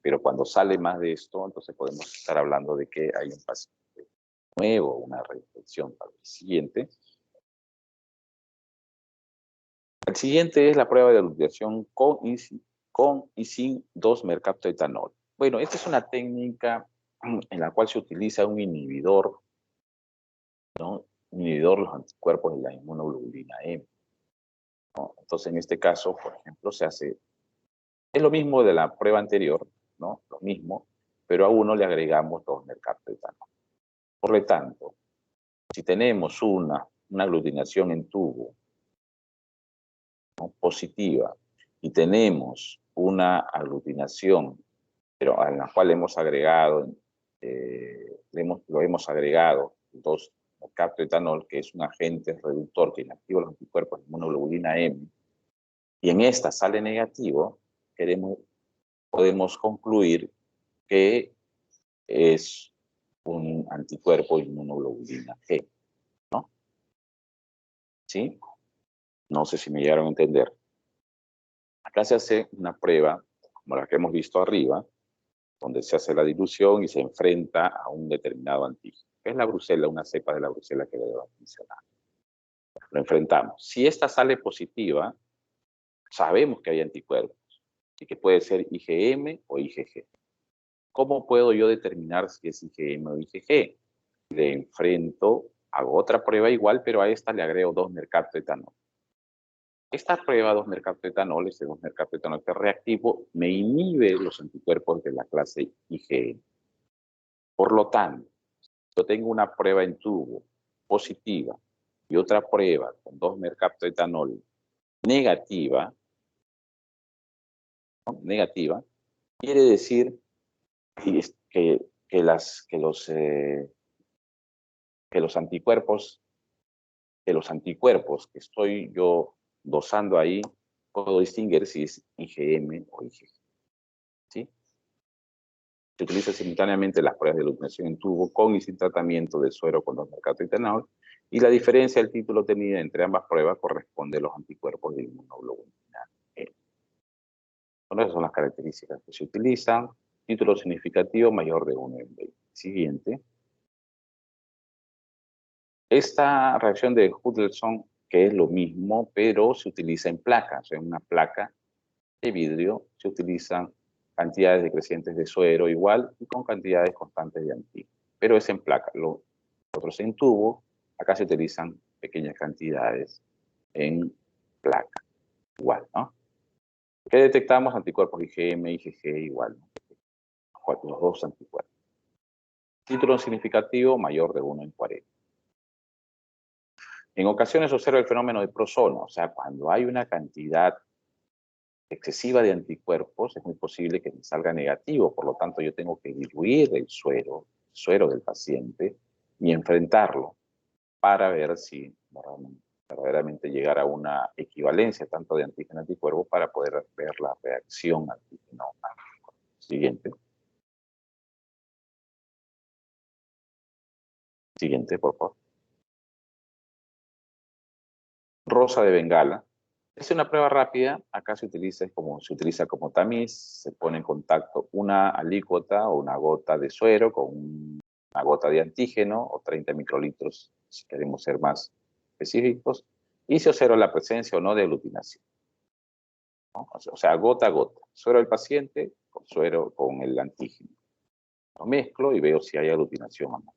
Speaker 1: Pero cuando sale más de esto, entonces podemos estar hablando de que hay un paciente nuevo, una reinfección para el siguiente. El siguiente es la prueba de aglutinación con y sin 2-mercaptoetanol. Bueno, esta es una técnica en la cual se utiliza un inhibidor, ¿no? Un inhibidor de los anticuerpos de la inmunoglobulina M, ¿no? Entonces, en este caso, por ejemplo, es lo mismo de la prueba anterior, ¿no? Lo mismo, pero a uno le agregamos 2-mercaptoetanol. Por lo tanto, si tenemos una aglutinación en tubo, ¿no? Positiva, y tenemos una aglutinación, pero en la cual hemos agregado, lo hemos agregado 2-mercaptoetanol, que es un agente reductor que inactiva los anticuerpos de inmunoglobulina M, y en esta sale negativo, podemos concluir que es un anticuerpo inmunoglobulina G, ¿no? ¿Sí? No sé si me llegaron a entender. Acá se hace una prueba, como la que hemos visto arriba, donde se hace la dilución y se enfrenta a un determinado antígeno, que es la brucela, una cepa de la brucela que le debo mencionar. Lo enfrentamos. Si esta sale positiva, sabemos que hay anticuerpos y que puede ser IgM o IgG. ¿cómo puedo yo determinar si es IgM o IgG? Le enfrento, hago otra prueba igual, pero a esta le agrego 2-mercaptoetanol. Esta prueba 2-mercaptoetanol, este 2-mercaptoetanol que es reactivo, me inhibe los anticuerpos de la clase IgM. Por lo tanto, yo tengo una prueba en tubo positiva y otra prueba con 2-mercaptoetanol negativa, ¿no? Negativa, quiere decir que los anticuerpos que estoy yo dosando ahí, puedo distinguir si es IgM o IgG. ¿Sí? Se utiliza simultáneamente las pruebas de iluminación en tubo con y sin tratamiento de suero con 2-mercaptoetanol, y la diferencia del título obtenida entre ambas pruebas corresponde a los anticuerpos de inmunoglobulina E. Bueno, esas son las características que se utilizan. Título significativo mayor de 1 en 20. Siguiente. Esta reacción de Hutchinson, que es lo mismo, pero se utiliza en placas. En una placa de vidrio se utilizan cantidades decrecientes de suero igual y con cantidades constantes de antígeno. Pero es en placa. Los otros en tubo, acá se utilizan pequeñas cantidades en placa. Igual, ¿no? ¿Qué detectamos? Anticuerpos IgM, IgG igual, ¿no? Los dos anticuerpos. Título significativo mayor de 1 en 40. En ocasiones observa el fenómeno de prozono, o sea, cuando hay una cantidad excesiva de anticuerpos, es muy posible que me salga negativo, por lo tanto yo tengo que diluir el suero del paciente y enfrentarlo para ver si verdaderamente llegar a una equivalencia tanto de antígeno-anticuerpo para poder ver la reacción antígeno-anticuerpo. Siguiente. Siguiente, por favor. Rosa de Bengala. Es una prueba rápida, acá se utiliza como tamiz, se pone en contacto una alícuota o una gota de suero con una gota de antígeno o 30 microlitros, si queremos ser más específicos, y se observa la presencia o no de aglutinación, ¿no? O sea, gota a gota, suero del paciente con suero con el antígeno. Lo mezclo y veo si hay aglutinación o no.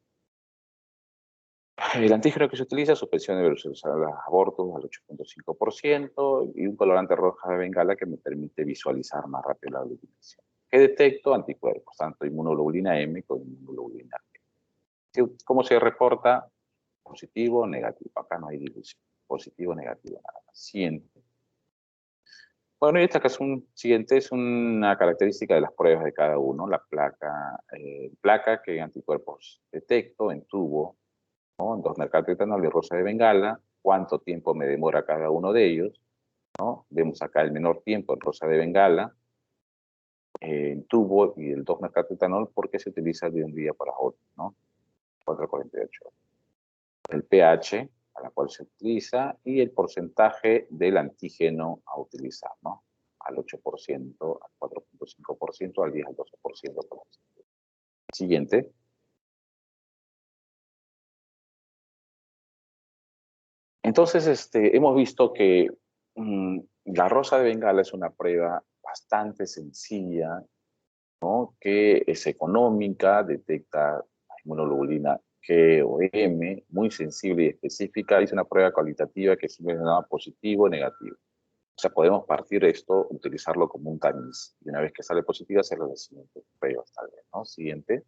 Speaker 1: El antígeno que se utiliza es suspensión de velocidad de los abortos al 8.5% y un colorante roja de Bengala que me permite visualizar más rápido la aglutinación. ¿Qué detecto? Anticuerpos, tanto inmunoglobulina M como inmunoglobulina P. ¿Cómo se reporta? Positivo o negativo. Acá no hay dilución. Positivo o negativo, nada más. Siguiente. Bueno, y esta que es siguiente es una característica de las pruebas de cada uno. La placa que anticuerpos detecto en tubo, ¿no? En 2-mercaptoetanol y rosa de Bengala, cuánto tiempo me demora cada uno de ellos, ¿no? Vemos acá el menor tiempo en rosa de Bengala, en tubo y el 2-mercaptoetanol porque se utiliza de un día para otro, ¿no? 4:48 horas. El pH a la cual se utiliza y el porcentaje del antígeno a utilizar, ¿no? Al 8%, al 4.5%, al 10, al 12%. Siguiente. Entonces, hemos visto que la rosa de Bengala es una prueba bastante sencilla, ¿no? Que es económica, detecta inmunoglobulina G o M, muy sensible y específica. Es una prueba cualitativa que siempre da positivo o negativo. O sea, podemos partir de esto, utilizarlo como un tamiz. Y una vez que sale positivo, hacerlo las siguientes pruebas, tal vez, ¿no? Siguiente.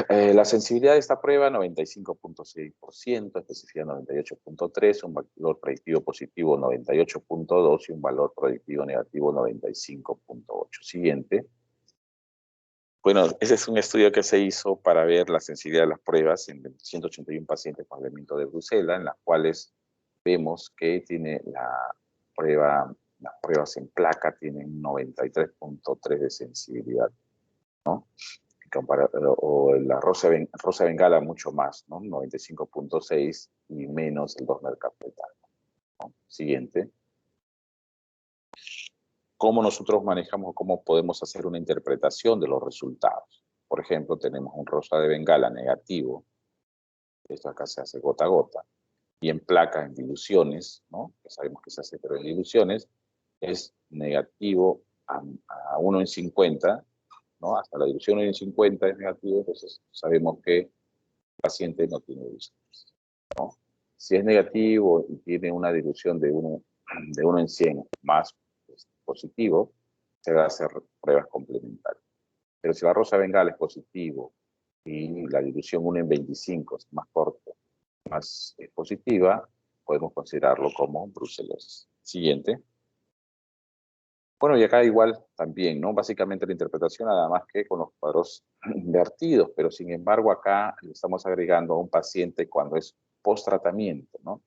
Speaker 1: La sensibilidad de esta prueba, 95.6%, especificidad 98.3%, un valor predictivo positivo 98.2% y un valor predictivo negativo 95.8%. Siguiente. Bueno, ese es un estudio que se hizo para ver la sensibilidad de las pruebas en 181 pacientes con elemento de Bruselas, en las cuales vemos que tiene las pruebas en placa tienen 93.3% de sensibilidad, ¿no? O la rosa Bengala mucho más, ¿no? 95.6% y menos el 2-mercaptoetanol, ¿no? Siguiente. ¿Cómo nosotros manejamos, cómo podemos hacer una interpretación de los resultados? Por ejemplo, tenemos un rosa de Bengala negativo, esto acá se hace gota a gota, y en placa, en diluciones, ¿no? Que sabemos que se hace, pero en diluciones es negativo a 1 en 50, ¿no? Hasta la dilución 1 en 50 es negativo, entonces sabemos que el paciente no tiene Brucelosis, ¿no? Si es negativo y tiene una dilución de 1 en 100 más positivo, se va a hacer pruebas complementarias. Pero si la rosa de Bengala es positivo y la dilución 1 en 25 es más corta, más positiva, podemos considerarlo como brucelosis. Siguiente. Bueno, y acá igual también, ¿no? Básicamente la interpretación nada más que con los cuadros invertidos, pero sin embargo acá le estamos agregando a un paciente cuando es post-tratamiento, ¿no?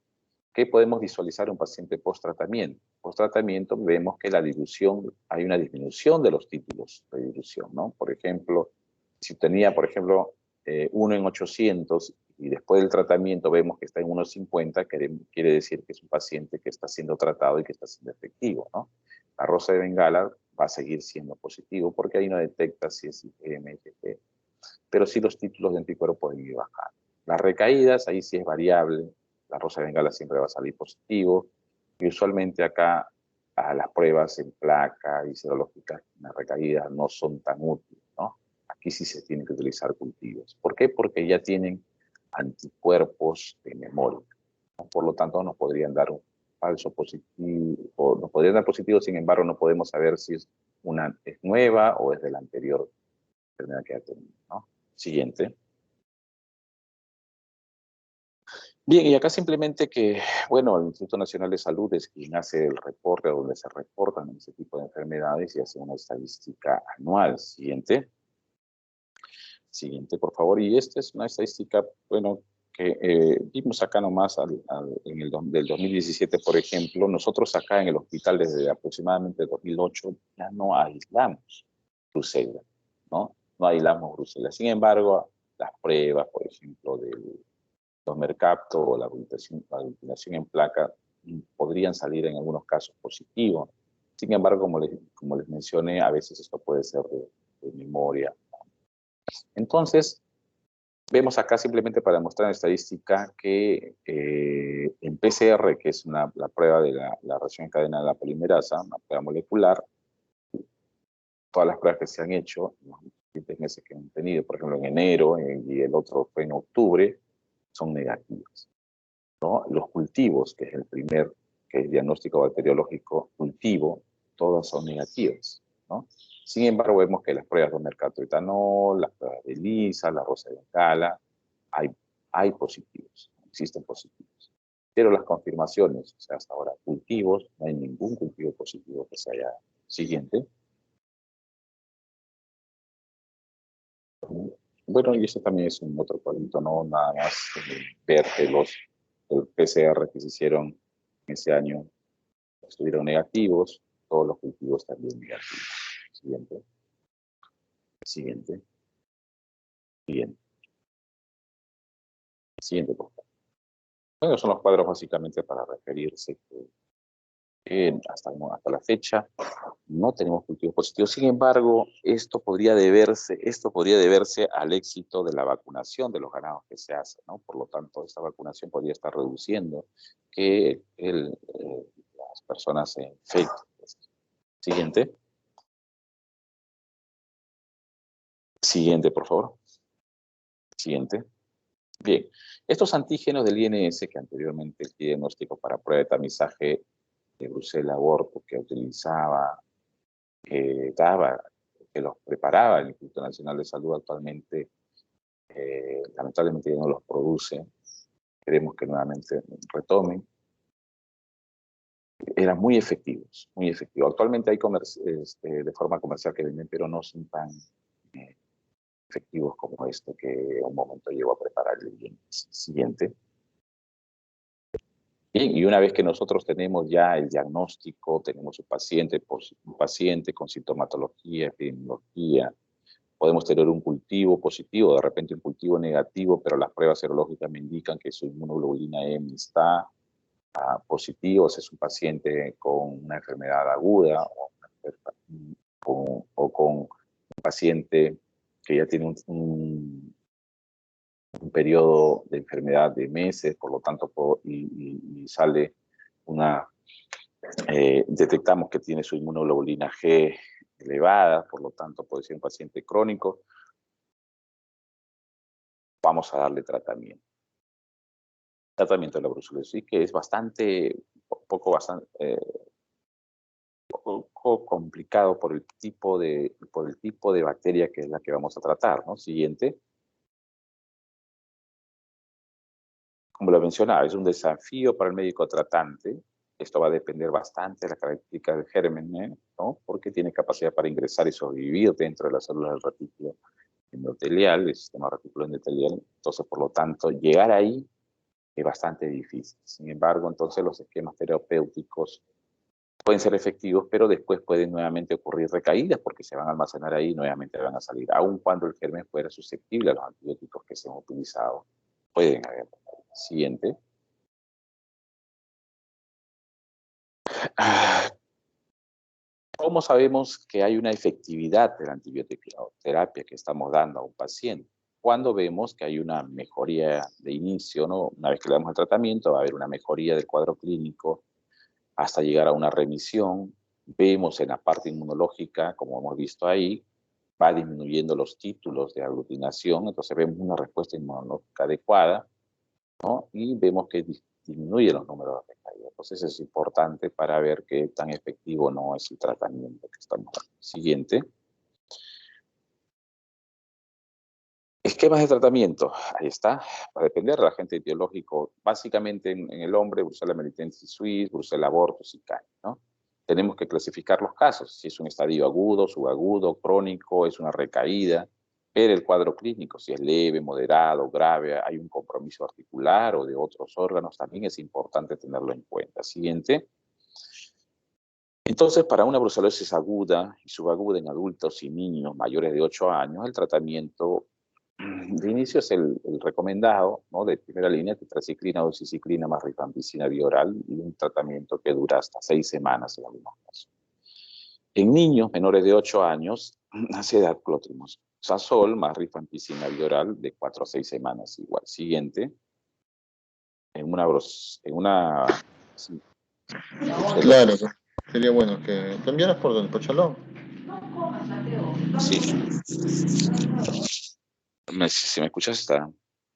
Speaker 1: ¿Qué podemos visualizar en un paciente post-tratamiento? Post-tratamiento vemos que la dilución, hay una disminución de los títulos de dilución, ¿no? Por ejemplo, si tenía, por ejemplo, 1 en 800 y después del tratamiento vemos que está en 1,50, quiere decir que es un paciente que está siendo tratado y que está siendo efectivo, ¿no? La rosa de Bengala va a seguir siendo positivo porque ahí no detecta si es IgM, IgG, pero sí los títulos de anticuerpos pueden ir bajando. Las recaídas, ahí sí es variable, la rosa de Bengala siempre va a salir positivo, y usualmente acá a las pruebas en placa y serológicas, las recaídas no son tan útiles, ¿no? Aquí sí se tienen que utilizar cultivos. ¿Por qué? Porque ya tienen anticuerpos de memoria, ¿no? Por lo tanto, nos podrían dar un falso positivo, o nos podrían dar positivo, sin embargo, no podemos saber si es nueva o es de la anterior enfermedad que ha tenido, ¿no? Siguiente. Bien, y acá simplemente que, bueno, el Instituto Nacional de Salud es quien hace el reporte donde se reportan ese tipo de enfermedades y hace una estadística anual. Siguiente. Siguiente, por favor. Y esta es una estadística, bueno, que vimos acá nomás del 2017, por ejemplo. Nosotros acá en el hospital desde aproximadamente 2008 ya no aislamos brucela, ¿no? No aislamos brucela. Sin embargo, las pruebas, por ejemplo, los mercapto o la aglutinación en placa podrían salir en algunos casos positivos. Sin embargo, como les mencioné, a veces esto puede ser de memoria. Entonces, vemos acá simplemente para mostrar en estadística que en PCR, que es la prueba de la reacción en cadena de la polimerasa, una prueba molecular, todas las pruebas que se han hecho, los diferentes meses que han tenido, por ejemplo en enero y el otro fue en octubre, son negativas, ¿no? Los cultivos, que es el primer, que es diagnóstico bacteriológico cultivo, todas son negativas, ¿no? Sin embargo, vemos que las pruebas de mercaptoetanol, las pruebas de ELISA, la rosa de Bengala, hay positivos, existen positivos. Pero las confirmaciones, o sea, hasta ahora cultivos, no hay ningún cultivo positivo que se haya. Siguiente. Bueno, y eso también es un otro cuadrito, ¿no? Nada más ver que el PCR que se hicieron ese año estuvieron negativos, todos los cultivos también negativos. Siguiente. Siguiente. Siguiente. Siguiente, por favor. Bueno, son los cuadros básicamente para referirse que hasta la fecha no tenemos cultivos positivos. Sin embargo, esto podría deberse al éxito de la vacunación de los ganados que se hace, ¿no? Por lo tanto, esta vacunación podría estar reduciendo que las personas se infecten. Siguiente. Siguiente, por favor. Siguiente. Bien. Estos antígenos del INS, que anteriormente el diagnóstico para prueba de tamizaje de Brucela aborto que utilizaba, que los preparaba el Instituto Nacional de Salud, actualmente lamentablemente ya no los produce. Queremos que nuevamente retomen. Eran muy efectivos, muy efectivos. Actualmente hay de forma comercial que venden, pero no son tan efectivos como este que un momento llegó a preparar el siguiente. Bien, y una vez que nosotros tenemos ya el diagnóstico, tenemos un paciente con sintomatología, epidemiología, podemos tener un cultivo positivo, de repente un cultivo negativo, pero las pruebas serológicas me indican que su inmunoglobulina M está positivo, si es un paciente con una enfermedad aguda o con un paciente que ya tiene un periodo de enfermedad de meses, por lo tanto, y sale detectamos que tiene su inmunoglobulina G elevadas, por lo tanto puede ser un paciente crónico, vamos a darle tratamiento. Tratamiento de la brucelosis, que es bastante poco complicado por el tipo de bacteria que es la que vamos a tratar, ¿no? Siguiente. Como lo mencionaba, es un desafío para el médico tratante. Esto va a depender bastante de las características del germen, ¿no? Porque tiene capacidad para ingresar y sobrevivir dentro de las células del retículo endotelial, el sistema retículo endotelial. Entonces, por lo tanto, llegar ahí es bastante difícil. Sin embargo, entonces los esquemas terapéuticos pueden ser efectivos, pero después pueden nuevamente ocurrir recaídas porque se van a almacenar ahí y nuevamente van a salir, aun cuando el germen fuera susceptible a los antibióticos que se han utilizado. Pueden haber. Siguiente. ¿Cómo sabemos que hay una efectividad de la antibioterapia que estamos dando a un paciente? Cuando vemos que hay una mejoría de inicio, ¿no? Una vez que le damos el tratamiento, va a haber una mejoría del cuadro clínico hasta llegar a una remisión. Vemos en la parte inmunológica, como hemos visto ahí, va disminuyendo los títulos de aglutinación, entonces vemos una respuesta inmunológica adecuada, ¿no? Y vemos que disminuye los números de recaídas. Entonces es importante para ver qué tan efectivo no es el tratamiento que estamos dando. Siguiente. Esquemas de tratamiento, ahí está, va a depender del agente etiológico, básicamente en el hombre, Brucella melitensis suis, Brucella abortus y CAI, ¿no? Tenemos que clasificar los casos, si es un estadio agudo, subagudo, crónico, es una recaída, ver el cuadro clínico, si es leve, moderado, grave, hay un compromiso articular o de otros órganos, también es importante tenerlo en cuenta. Siguiente. Entonces, para una brucelosis aguda y subaguda en adultos y niños mayores de 8 años, el tratamiento de inicio es el recomendado, ¿no? De primera línea, tetraciclina, doxiciclina más rifampicina bioral y un tratamiento que dura hasta 6 semanas en algunos casos. En niños menores de 8 años, ansiedad clotrimazol más rifampicina bioral de 4 a 6 semanas igual. Siguiente. Sí,
Speaker 2: claro, sería bueno que te enviaras por donde Pochalón.
Speaker 1: Sí. Si me escuchas, está.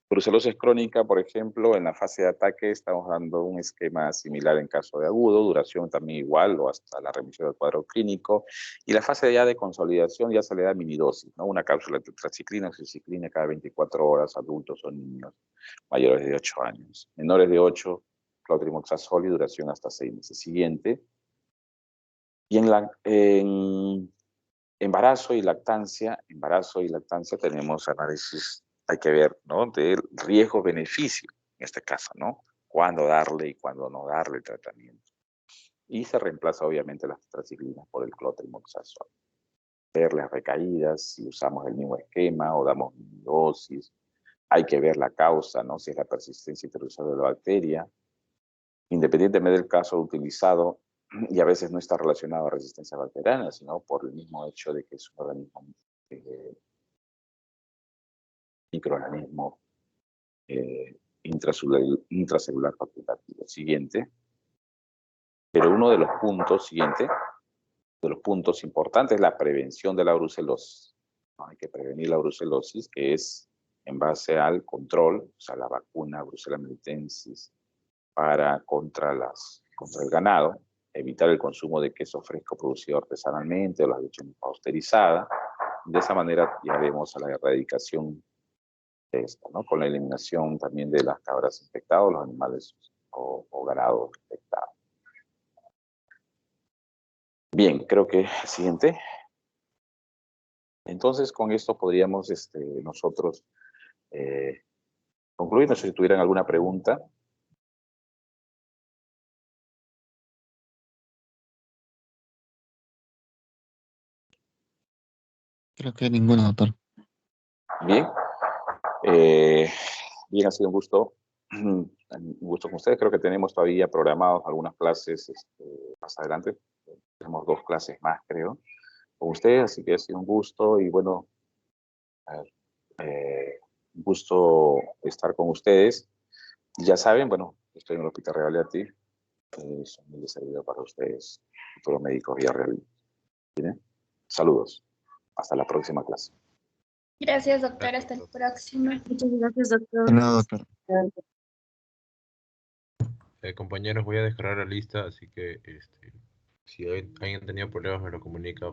Speaker 1: Brucelosis crónica, por ejemplo, en la fase de ataque estamos dando un esquema similar en caso de agudo, duración también igual o hasta la remisión del cuadro clínico. Y la fase ya de consolidación ya se le da minidosis, ¿no? Una cápsula de tetraciclina o oxiciclina cada 24 horas, adultos o niños mayores de 8 años. Menores de 8, clotrimazol y duración hasta 6 meses. Siguiente. Y en embarazo y lactancia tenemos análisis, hay que ver, ¿no? Del riesgo-beneficio, en este caso, ¿no? Cuándo darle y cuándo no darle el tratamiento. Y se reemplaza obviamente las tetraciclinas por el clotrimazol. Ver las recaídas, si usamos el mismo esquema o damos dosis. Hay que ver la causa, ¿no? Si es la persistencia interruptiva de la bacteria. Independientemente del caso utilizado, y a veces no está relacionado a resistencia bacteriana, sino por el mismo hecho de que es un organismo, microorganismo intracelular facultativo. Siguiente. Pero uno de los puntos, de los puntos importantes es la prevención de la brucelosis. Hay que prevenir la brucelosis, que es en base al control, o sea, la vacuna Brucella melitensis contra el ganado, evitar el consumo de queso fresco producido artesanalmente o la leche pasteurizada. De esa manera llegaremos a la erradicación de esto, ¿no? Con la eliminación también de las cabras infectadas, los animales o ganado infectado. Bien, creo que siguiente. Entonces, con esto podríamos nosotros concluir. No sé si tuvieran alguna pregunta.
Speaker 2: Creo que ninguno, doctor.
Speaker 1: Bien. Bien, ha sido un gusto. Un gusto con ustedes. Creo que tenemos todavía programados algunas clases más adelante. Tenemos 2 clases más, creo, con ustedes, así que ha sido un gusto y bueno, un gusto estar con ustedes. Ya saben, bueno, estoy en el Hospital Realiati, soy muy de servidor para ustedes, futuro médico vía Real. Saludos. Hasta la próxima clase.
Speaker 3: Gracias, doctor. Hasta la próxima.
Speaker 4: Muchas gracias, doctor.
Speaker 2: De nada, doctor.
Speaker 5: Compañeros, voy a descargar la lista, así que si alguien tenía problemas me lo comunica